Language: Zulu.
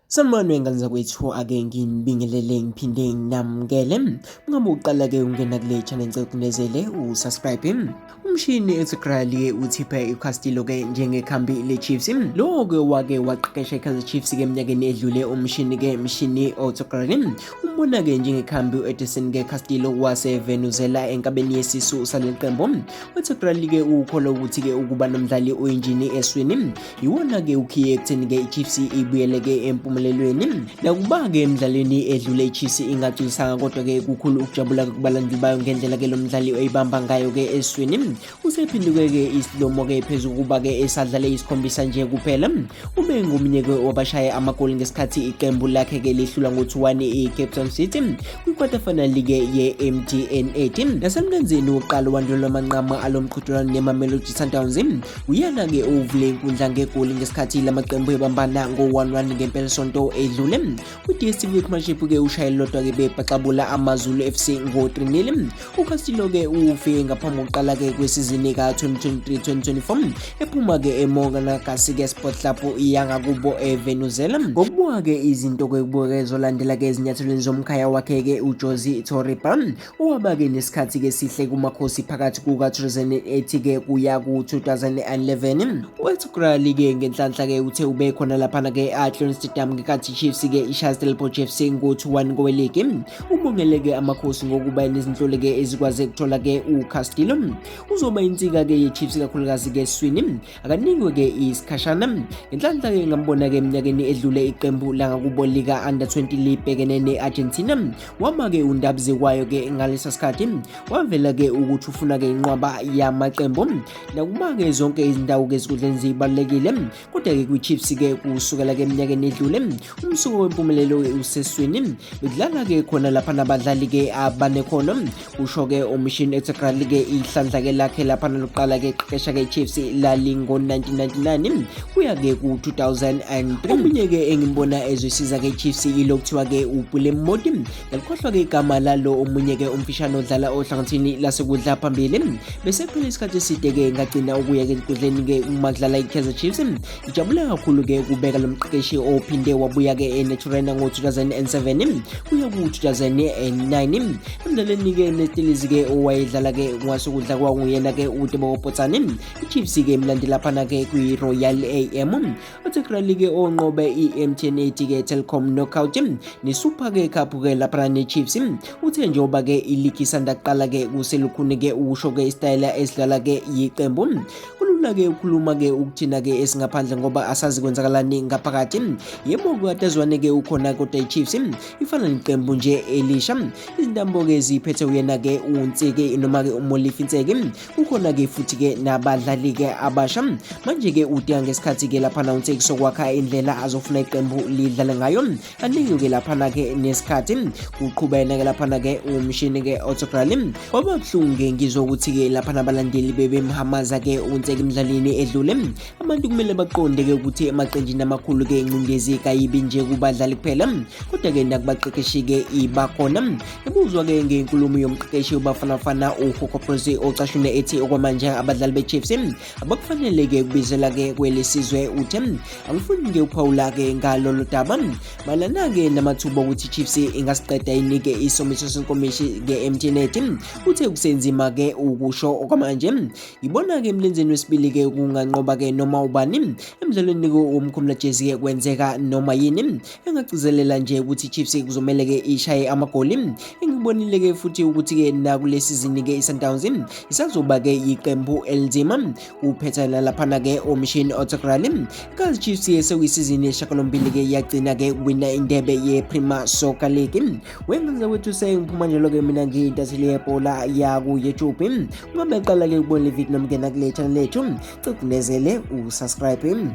Sanibonani wengane zakwethu, ake nginibingelele ngiphinde nginamukele. Ngabe uqala ke ungena kule channel ngicela usubscribe. Umshini u-Ertugral uthipha iCastillo ke njengekhambi le-Chiefs. Lo ke wake waqeqesha iKaizer Chiefs ke eminyakeni edlule. Umshini ke Mshini u-Ertugral umbona ke njengekhambi u-Edlule ke Castillo waseVenuezela enkabeni yesisu saleli qembu. U-Ertugral ke ukholwa ukuthi ke ukuba nomdlali oyinjini eswini iwona ke ukhiye ekutheni ke i-Chiefs ibuyele ke empumelelweni. Nakuba ke emidlalweni edlule i-Chiefs ingagculisanga, kodwa ke kukhulu ukujabula kubalandeli bayo ngendlela ke lo mdlali oyibamba ngayo ke eswini. Usephindwe ke isilomo ke phezulu kuba ke esadlale isikhombisa nje kuphela. Ube ngomunye ke wabashaya amagoli ngesikhathi iqembu lakhe ke lihlula ngo-2-1 i-Cape City kwi-quarter final ke ye-MTN 18. Nasemkenzeni wokuqala wandlula amanqama alomqhudelwano ne-Mamelodi Sundowns, uyena ke uvule inkundla ngegoli ngesikhathi lamaqembu ebambana ngo-1-1 ngempelasonto edlule. Ku-DStv Premiership ke ushayela lodwa ke bebaxabula AmaZulu FC ngo-3-0. uCastillo ke ufike ngaphambi kokuqala ke kwesizini ka-2023-2024 ephuma ke eMonakasi ke Sport Club yangakubo eVenuezela. Ngokubuka ke izinto ke zolandela ke ezinyathelweni zomkhaya wakhe ke uJosi Toriba, owaba ke nesikhathi ke sihle kumakhosi phakathi kuka-2008 ke kuya ku-2011. U-Ertugral ke ngenhlanhla ke uthe ube khona laphana ke Athlone Stadium ngenkathi Chiefs ke i-Castillo FC ngo-2-1 koweligi. Ubongele ke amakhosi ngokuba nezinhlolo ke ezikwazi ukuthola ke uCastillo. Uzoba insika ke ye-Chiefs kakhulukazi ke eswini, akanikwe ke isikhashana. Ngenhlanhla ke ngambona ke eminyakeni edlule iqembu langakubo lika under 20 libhekene ne-Argentina. Wama ke undabze kwayo ke ngalesa sikhathi wavela ke ukuthi ufuna ke inqwaba yamaqembu. Nakuba ke zonke izindawo ke ezikudleni zibalekile, kodwa ke kwi-Chiefs ke kusukela ke eminyakeni edlule umsuku wempumelelo useswini. Bekudlala ke khona lapha nabadlali ke abanekhono. Usho ke uMshini u-Ertugral ke ihlandla ke lakhe lapha lokuqala ke qeqesha ke Chiefs lalingo 1999 kuya ke ku-2003. Omunye ke engimbona ezosiza ke Chiefs ilokuthiwa ke uBulem Modi. Ngalikhohlwa ke igama lalo omunye ke umfishano odlala ohlangothini lasekudla phambili. Bese phela isikhathi eside ke ngagcina ukuya ke enkundleni ke uma kudlala iKaizer Chiefs. Ijabule kakhulu ke kubeka lo mqeqeshi ophinde wabuya ke eNaturena ngo-2007 kuya ku-2009. Emdlalweni ke nesitilizi ke owayedlala ke ngasokudla kwakuyena ke uTebogo Potsane. iChiefs ke emlandela laphana ke kwi-Royal AM. uErtugral ke onqobe i-MTN 80 ke Telkom knockout ne-Super ke Cup ke laphana ne-Chiefs. Uthe njengoba ke iligi isanda kuqala ke kuselukhuni ke usho ke istyle esidlala ke yiqembu. Kulula ke ukhuluma ke ukuthina ke esingaphandle ngoba asazi kwenzakalani ngaphakathi. Yebo kwadazwane ke ukhona kodwa iChiefs ifana neqembu nje elisha. Izintambo ke ziphethe uyena ke uNtsike noma ke uMolifintseke. Ukhona ke futhi ke nabadlali ke abasha. Manje ke udinga ngesikhathi ke laphana uNtsike sokwakha indlela azofuna iqembu lidlale ngayo. Aningi ke laphana ke nesikhathi uqhubena ke laphana ke uMshini ke u-Ertugral. Kwaba buhlungu ngizwa ukuthi ke laphana abalandeli bebemhamaza ke uNtsike emidlalweni edlule. Abantu kumele baqonde ke ukuthi emaqenjini amakhulu ke ingcindezi kayibi nje kubadlali kuphela, kodwa ke nakubaqeqeshi ke ibakhona. Ebuzwa ke ngenkulumo yomqeqeshi uBafana uHokoprosi ocashune ethi okwamanje abadlali beChiefs abakufanele ke kubizela ke kwelesizwe uthe angifuni ke uphawula ke ngalolo daba malana ke namathuba ukuthi iChiefs ingasiqeda inike isomiso senkomishi ke MTN. Uthe kusenzima ke ukusho okwamanje. Ibona ke emlenzeni wesibili ke kunganqoba ke noma ubani emidlalweni ke womkhumula jezi ke kwenzeka noma yini. Engagcizelela nje ukuthi iChiefs kuzomela ke ishaye amagoli. Engibonile ke futhi ukuthi ke nakule season ke iSundowns isazoba ke iqembu elizima uphethana laphana ke uMshini u-Ertugral. iKaizer Chiefs sekuyisizini yeshakalombili ke yagcina ke wina indebe ye-Premier Soccer League. Wengane wethu sengiphuma njalo ke mina ngiyintatheli yebhola yaku YouTube. Ungabe qala ke ukubona le video noma ngena kule channel lethu, cegcinezele usubscribe.